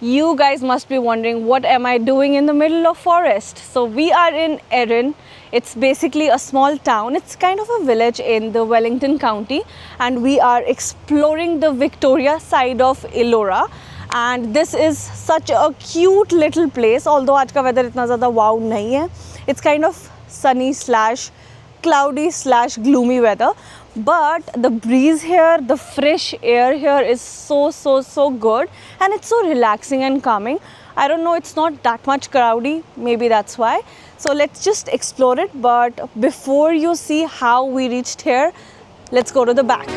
You guys must be wondering, what am I doing in the middle of forest? So we are in Erin. It's basically a small town. It's kind of a village in the Wellington County, and we are exploring the Victoria side of Elora. And this is such a cute little place. Although आज का weather इतना ज़्यादा wow नहीं है. It's kind of sunny slash cloudy slash gloomy weather. But the breeze here, the fresh air here is so good, and it's so relaxing and calming. I don't know, it's not that much crowdy, maybe that's why. So let's just explore it. But before you see how we reached here, let's go to the back.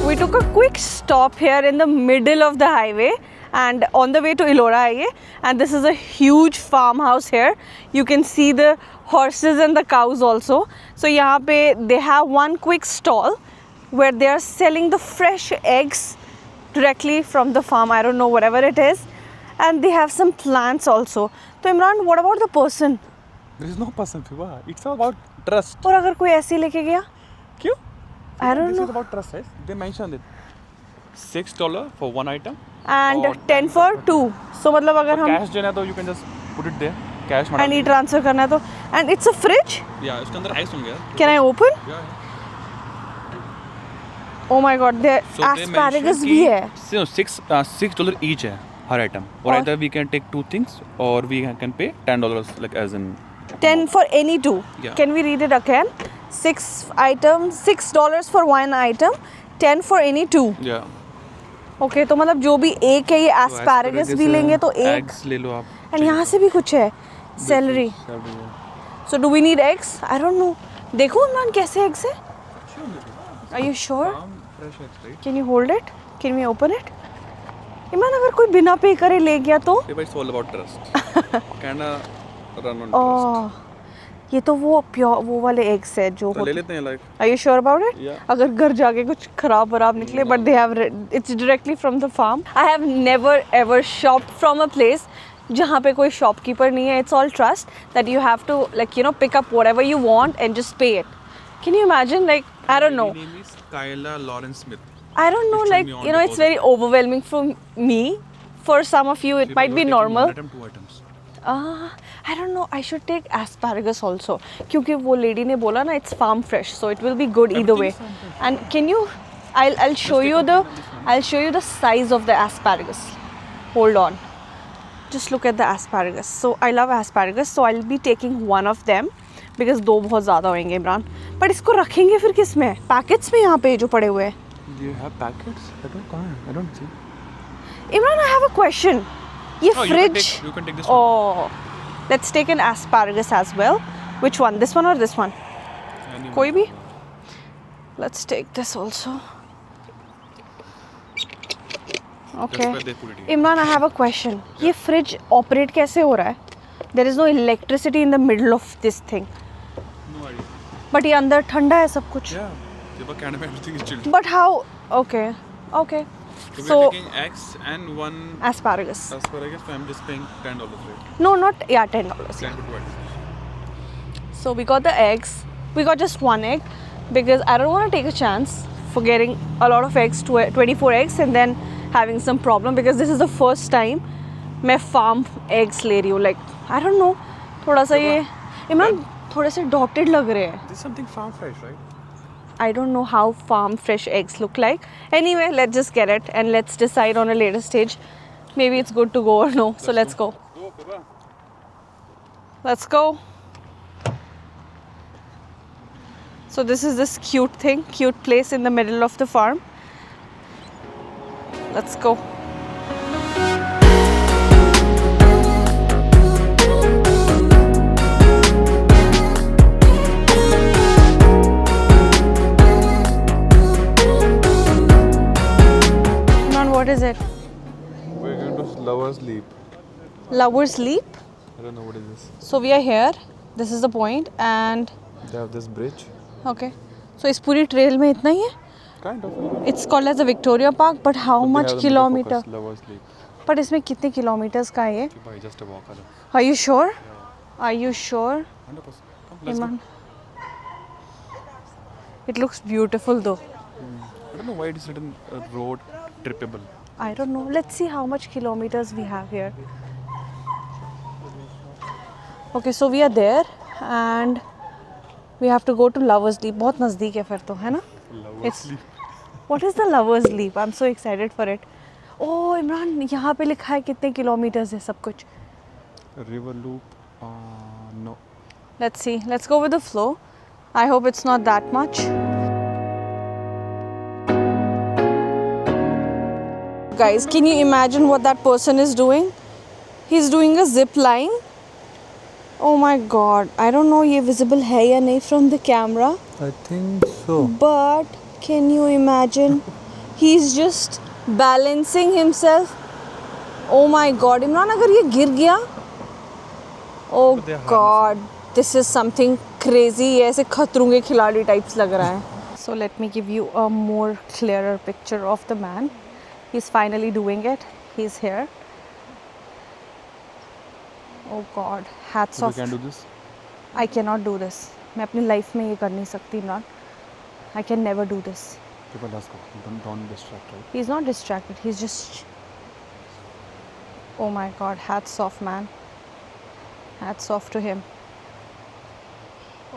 We took a quick stop here in the middle of the highway and on the way to Elora, and this is a huge farmhouse here. You can see the horses and the cows also. So यहाँ पे they have one quick stall where they are selling the fresh eggs directly from the farm. I don't know, whatever it is, and they have some plants also. So Imran, what about the person? There is no person, Fiba. It's all about trust. और अगर कोई ऐसे ही लेके गया? क्यों? I don't This know. is about trust, right? They mentioned it. $6 for one item. And और 10 for 2. So मतलब अगर हम cash देना है तो you can just put it there. Cash and e transfer करना है तो, and it's a fridge. Yeah, इसके अंदर eggs होंगे यार. Can I open? Yeah. Oh my God, there So they asparagus mentioned भी कि है. $6 each है हर item. Or और- either we can take 2 things or we can pay $10 like as in. 10 for any 2. Yeah. Can we read it again? 6 items, $6 for one item, 10 for any 2. Yeah. Okay, तो मतलब जो भी एक है ये तो asparagus भी है, लेंगे तो एक. eggs ले लो आप. And यहाँ से भी कुछ है. Celery. So do we need eggs? I don't know. देखो इमरान कैसे eggs है? Are you sure? Fresh eggs, right? Can you hold it? Can we open it? Imran अगर कोई बिना पे करे ले गया तो? It's all about trust. Kinda run on trust. ओह, ये तो वो प्योर वो वाले एग्स है जो तो ले लेते हैं like. Are you sure about it? Yeah. अगर घर जाके कुछ खराब वराब निकले, but they have it's directly from the farm. I have never ever shopped from a place जहाँ पे कोई shopkeeper नहीं है. It's all trust that you have to like pick up whatever you want and just pay it. Can you imagine? Like I don't know. My name is Kyla Lawrence Smith. I don't know. It's Like me on it's deposit. very overwhelming for me. For some of you, it If might you be are taking normal. one item, 2 items. I don't know. I should take asparagus also. क्योंकि वो lady ने बोला ना it's farm fresh, so it will be good either way. Everything is farm fresh. And can you? I'll show you the size of the asparagus. Hold on. Just look at the asparagus. So I love asparagus, so I'll be taking one of them because दो बहुत ज़्यादा होंगे Imran. But इसको रखेंगे फिर किस में? Packets में यहाँ पे जो पड़े हुए हैं. Do you have packets? I don't see. Imran, I have a question. ये Oh, fridge. you can take this one. Oh, let's take an asparagus as well. Which one? This one or this one? Anyone. कोई भी? Let's take this also. Okay. That's why they put it here. Imran, I have a question. ये fridge operate कैसे हो रहा है? There is no electricity in the middle of this thing. No idea. But ये अंदर ठंडा है सब कुछ. Yeah. They kind of everything is chilled. But how? Okay. Okay. So So we're taking eggs and one asparagus. asparagus. So I'm just paying $10, right? No, not $10. 10 to 20. So we got the eggs. We got just one egg because I don't want to take a chance for getting a lot of eggs, 24 eggs, and then having some problem because this is the first time मैं farm eggs ले रही हूँ. Like I don't know, थोड़ा सा ये इमरान थोड़े से dotted लग रहे हैं. This is something farm fresh, right? I don't know how farm fresh eggs look like. Anyway, let's just get it and let's decide on a later stage. Maybe it's good to go or no. So let's go. Go, Papa. Let's go. So this is this cute place in the middle of the farm. Let's go. Man, what is it? We're going to Lover's Leap. Lover's Leap? I don't know what is this. So we are here. This is the point and They have this bridge. okay. So इस पूरी trail में इतना ही है? Kind of. It's called as the Victoria Park, but how But they much have the middle kilometer? focus, Lover's Leap. But इसमें कितने kilometers का है ये? Bhai, just a walk. Are you sure? Yeah. Are you sure? 100%. Come, let's go. Imran? It looks beautiful though. I don't know why it is written road trippable. I don't know. Let's see how much kilometers we have here. Okay, so we are there and we have to go to Lovers Leap. बहुत नज़दीक है फिर तो, है ना? Lovers Leap. What is the Lovers Leap? I'm so excited for it. Oh, Imran, यहाँ पे लिखा है कितने किलोमीटर्स है सब कुछ. River loop. No. Let's see. Let's go with the flow. I hope it's not that much. Guys, can you imagine what that person is doing? He's doing a zip line. Oh my god. I don't know ये visible है या नहीं from the camera. I think so. But can you imagine? He's just balancing himself. Oh my god. Imran, अगर ये गिर गया? Oh But they are god. This is something crazy. ये ऐसे खतरों के खिलाड़ी types लग रहा है. So let me give you a more clearer picture of the man. He's finally doing it. He's here. Oh god. Hats So we off. can do this. I cannot do this. मैं अपनी life में ये कर नहीं सकती Imran. I can never do this. Okay, but let's go. Don't distract, right? He's not distracted. He's just. Oh my god. Hats off, man. Hats off to him.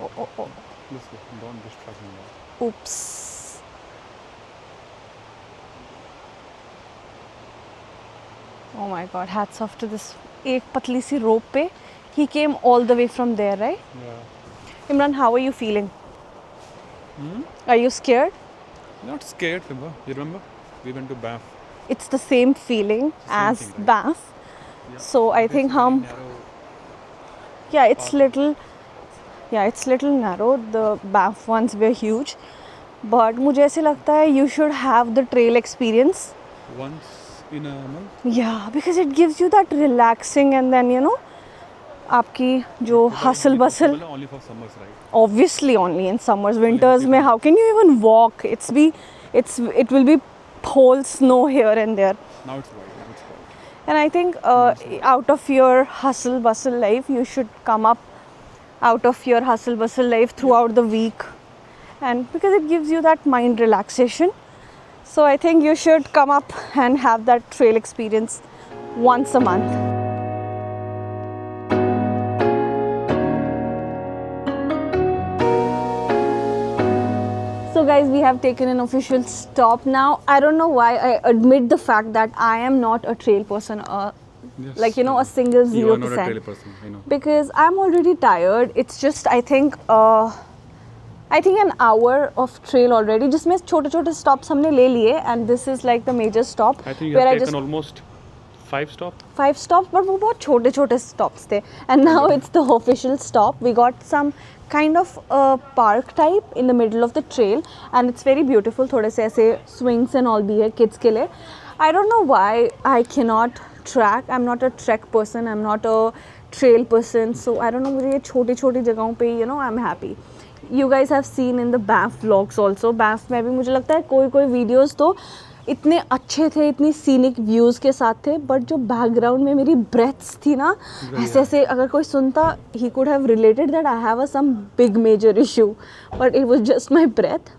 Oh. Let's go. Don't distract me now. Oops. Oh my god. Hats off to this. एक पतली सी rope पे. He came all the way from there, right? Yeah. Imran, how are you feeling? Are you scared? Not scared, Simba. You remember? We went to Banff. It's the same feeling as thing, right? Banff. Yeah. So I This think very hum. narrow. Yeah, it's little. Yeah, it's little narrow. The Banff ones were huge, but मुझे ऐसे लगता है you should have the trail experience. Once in a month. Yeah, because it gives you that relaxing and then you know, आपकी जो hustle bustle. Only for summers, right? Obviously only in summers. Winters में how can you even walk? It will be whole snow here and there. Now it's white. Now it's white. And I think out of your hustle bustle life, you should come up out of your hustle bustle life throughout the week, and because it gives you that mind relaxation. So I think you should come up and have that trail experience once a month. So guys, we have taken an official stop now. I don't know why I admit the fact that I am not a trail person, Yes. like you know, a single You are not a 0%. trail person, I know. Because I'm already tired. It's just I think an hour of trail already. जिसमें छोटे-छोटे stops हमने ले लिए, and this is like the major stop I think you have where I taken just almost 5 stops. 5 stops, but वो बहुत छोटे-छोटे stops थे. And now it's the official stop. We got some kind of park type in the middle of the trail, and it's very beautiful. थोड़े से ऐसे swings and all भी है kids के लिए. I don't know why I cannot track. I'm not a trek person. I'm not a trail person. So I don't know. मुझे ये छोटी-छोटी जगहों पे you know I'm happy. You guys have seen in the Banff vlogs also. Banff में भी मुझे लगता है कोई videos तो इतने अच्छे थे, इतनी scenic views के साथ थे, but जो background में मेरी breaths थी ना, ऐसे अगर कोई सुनता, he could have related that I have some big major issue, but it was just my breath.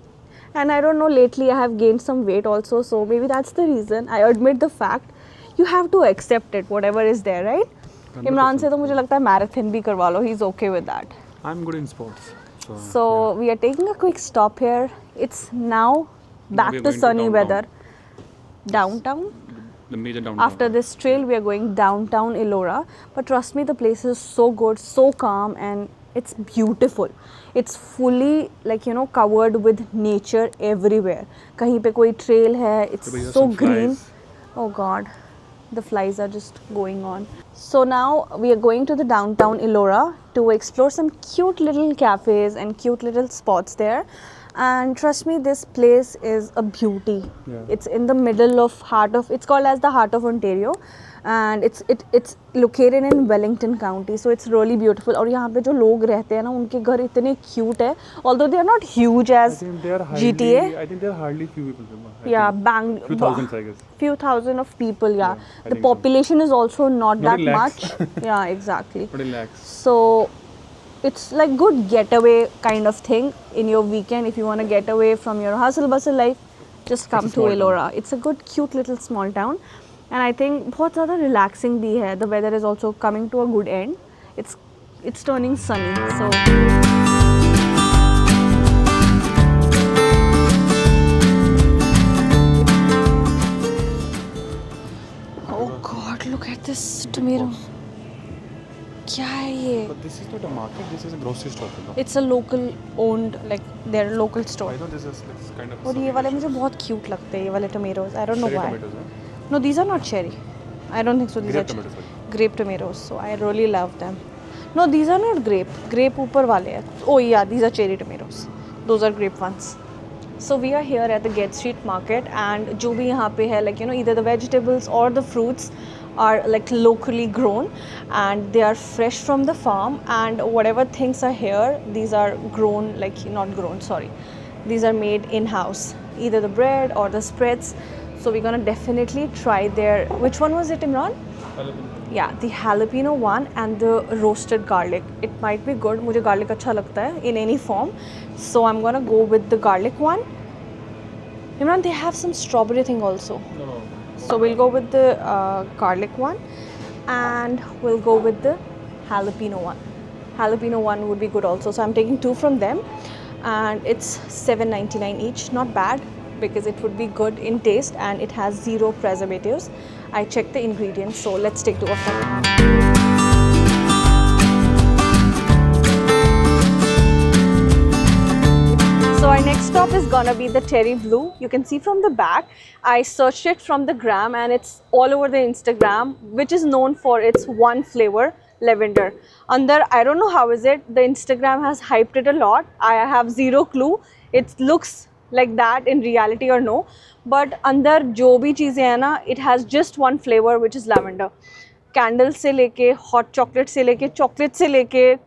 And I don't know, lately I have gained some weight also, so maybe that's the reason. I admit the fact. You have to accept it, whatever is there, right? 100%. Imran से तो मुझे लगता है marathon भी करवा लो. He's okay with that. I'm good in sports. So we are taking a quick stop here. It's now back we are to going to sunny downtown. weather. Downtown? The major downtown. After this trail, we are going downtown Ellora. But trust me, the place is so good, so calm, and it's beautiful. It's fully like you know covered with nature everywhere. कहीं पे कोई trail है. It's So we have so some green. flies. Oh God, the flies are just going on. So now we are going to the downtown Ellora to explore some cute little cafes and cute little spots there. And trust me, this place is a beauty. Yeah. It's in the middle of it's called as the heart of Ontario. and it's located in Wellington County, so it's really beautiful. और यहाँ पे जो लोग रहते हैं ना उनके घर इतने cute है, although they are not huge I as think there are hardly, GTA. I think there are hardly few people there. Yeah, Few thousands, I guess. few thousand of people. Yeah, Yeah, I the think so. population is also not Not that in much. lakhs. Yeah, exactly. But in lakhs. So it's like good getaway kind of thing in your weekend. If you want to get away from your hustle bustle life, just come a to small town. Elora. It's a good cute little small town, and I think बहुत ज़्यादा relaxing भी है. The weather is also coming to a good end. It's turning sunny, so. Oh God, look at this tomato. क्या है ये? But this is not a market, this is a grocery store. You know? It's a local owned, like their local store. I know this is kind of. और ये वाले मुझे बहुत cute लगते हैं, ये वाले tomatoes. I don't know cherry why. tomatoes, huh? No, these are not cherry. I don't think so. These Grape are tomatoes, sorry. grape tomatoes. So I really love them. No, these are not grape. Grape ऊपर वाले हैं. Oh yeah, these are cherry tomatoes. Those are grape ones. So we are here at the Gate Street Market, and जो भी यहाँ पे है, like you know, either the vegetables or the fruits are like locally grown, and they are fresh from the farm, and whatever things are here, these are grown, like not grown, sorry, these are made in-house, either the bread or the spreads. So we're gonna definitely try their, which one was it, Imran? Yeah, the jalapeno one and the roasted garlic. It might be good. मुझे garlic अच्छा लगता है in any form. So I'm gonna go with the garlic one. Imran, they have some strawberry thing also. No. So we'll go with the garlic one, and we'll go with the jalapeno one. Jalapeno one would be good also. So I'm taking two from them, and it's $7.99 each. Not bad, because it would be good in taste and it has 0 preservatives. I checked the ingredients, so let's take 2 of them. So our next stop is gonna be the Cherry Blue. You can see from the back. I searched it from the gram, and it's all over the Instagram, which is known for its one flavor, lavender. Under, I don't know how is it, the Instagram has hyped it a lot. I have 0 clue. It looks like that in reality or no, but अंदर जो भी चीज़ें हैं ना, it has just one flavor, which is lavender. Candles से लेके hot chocolate से लेके chocolate से लेके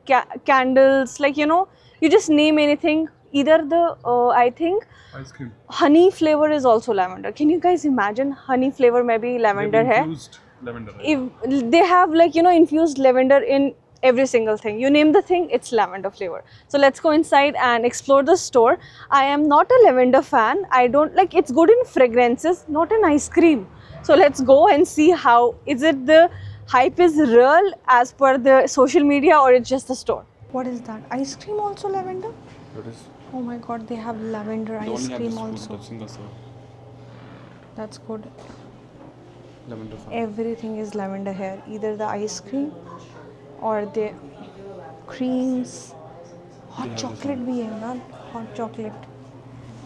candles, like you know, you just name anything. Either the I think Ice cream. honey flavor is also lavender. Can you guys imagine honey flavor में भी lavender है? Infused lavender. If they have, like you know, infused lavender in every single thing, you name the thing, it's lavender flavor. So let's go inside and explore the store. I am not a lavender fan. I don't like, it's good in fragrances, not in ice cream. So let's go and see how is it, the hype is real as per the social media, or it's just the store. What is that? Ice cream also lavender? That is. Oh my god, they have lavender They ice only have cream this food, also. that's single serve. That's good. Lavender farm. Everything is lavender here, either the ice cream or the creams. Hot chocolate bhi hai na, hot chocolate.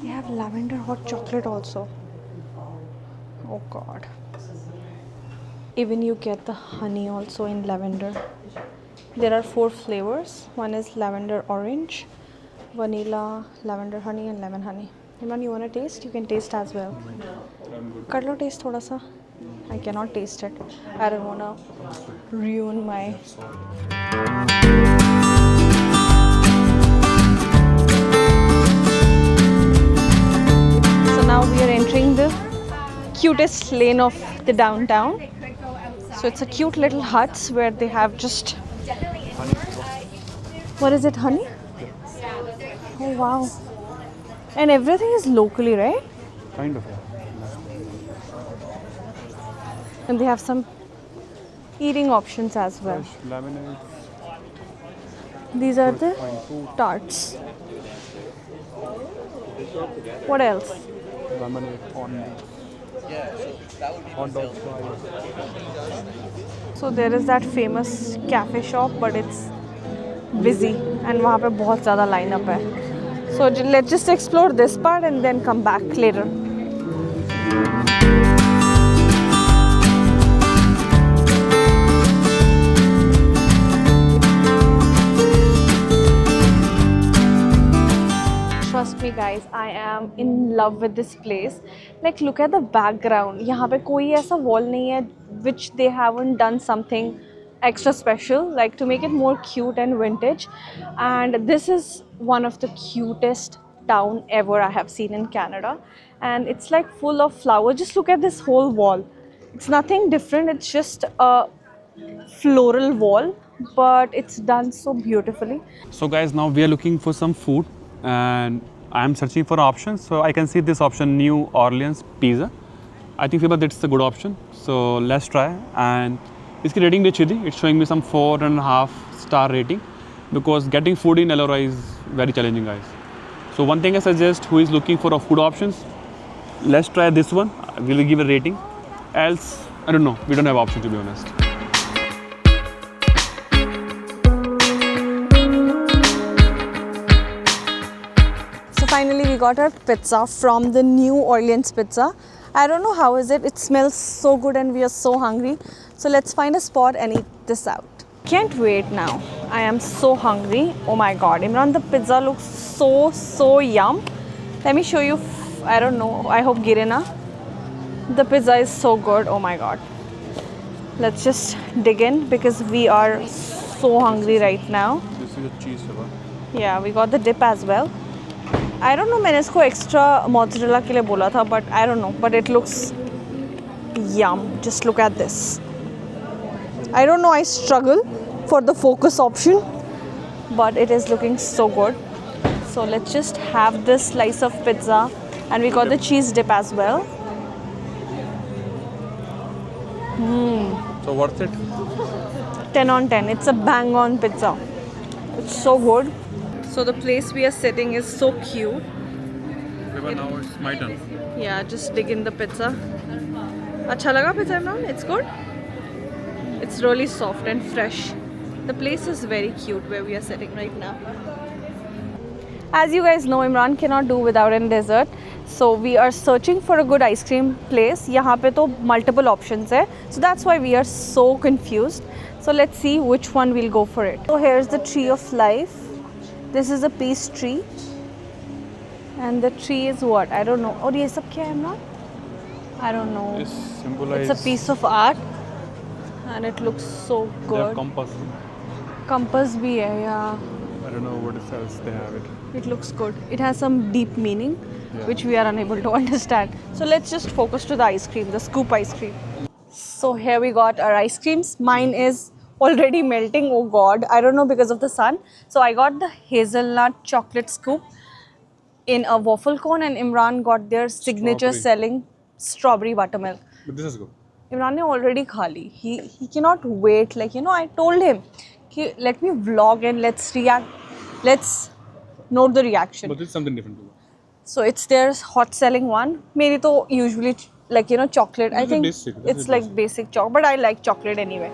They have lavender hot chocolate also. Oh god. Even you get the honey also in lavender. There are 4 flavors. One is lavender orange, vanilla, lavender honey, and lemon honey. Imran, you wanna taste? You can taste as well. I'm good. कर लो taste थोड़ा सा. I cannot taste it. I don't wanna ruin my. So now we are entering the cutest lane of the downtown. So it's a cute little huts where they have just. What is it, honey? Oh wow. And everything is locally, right? Kind of. And they have some eating options as well. Fresh lemonade. These are the Fine food. tarts. What else? Lemonade on. Hot dog fries. So there is that famous cafe shop, but it's busy and वहाँ पे बहुत ज़्यादा lineup है. So let's just explore this part and then come back later. Trust me guys, I am in love with this place. Like look at the background. यहाँ पे कोई ऐसा wall नहीं है which they haven't done something extra special, like to make it more cute and vintage. And this is one of the cutest town ever I have seen in Canada, and it's like full of flowers. Just look at this whole wall. It's nothing different, it's just a floral wall, but it's done so beautifully. So guys, now we are looking for some food and I am searching for options. So I can see this option, New Orleans pizza. I think that's a good option. So let's try. And इसकी rating भी अच्छी थी. It's showing me some 4.5 star rating because getting food in Elora is very challenging, guys. So one thing I suggest, who is looking for food options, let's try this one. We'll give a rating. Else, I don't know. We don't have option, to be honest. Finally, we got our pizza from the New Orleans Pizza. I don't know how is it. It smells so good and we are so hungry. So let's find a spot and eat this out. Can't wait now. I am so hungry. Oh my god. Imran, the pizza looks so yum. Let me show you. I don't know. I hope Girena. The pizza is so good. Oh my god. Let's just dig in because we are so hungry right now. This is a cheese kebab. Yeah, we got the dip as well. I don't know, मैंने इसको extra mozzarella के लिए बोला था, but I don't know, but it looks yum. Just look at this. I don't know, I struggle for the focus option, but it is looking so good. So let's just have this slice of pizza, and we got the cheese dip as well. So worth it? 10 on 10. It's a bang on pizza. It's so good. So the place we are sitting is so cute. Now it's my turn. Yeah, just dig in the pizza. Acha laga pizza, Imran? It's good? It's really soft and fresh. The place is very cute where we are sitting right now. As you guys know, Imran cannot do without a dessert. So we are searching for a good ice cream place. यहाँ पे तो multiple options है. So that's why we are so confused. So let's see which one we'll go for it. So here's the tree of life. This is a peace tree. And the tree is what? I don't know. और ये सब क्या है Imran? I don't know. This symbolizes. It's a piece of art. And it looks so They have good. compass. Compass भी है, yeah. I don't know what else they have it. It looks good. It has some deep meaning, Yeah. which we are unable to understand. So let's just focus to the ice cream, the scoop ice cream. So here we got our ice creams. Mine is already melting. Oh God, I don't know because of the sun. So I got the hazelnut chocolate scoop in a waffle cone, and Imran got their signature Strawberry. selling strawberry buttermilk. But this is good. Imran ne already kha li. He cannot wait. Like, you know, I told him, ki, let me vlog and let's react. Let's note the reaction. But it's something different too. So it's their hot selling one. Meri to usually like, you know, chocolate. I This is think basic. This it's is like basic chocolate, but I like chocolate anyway.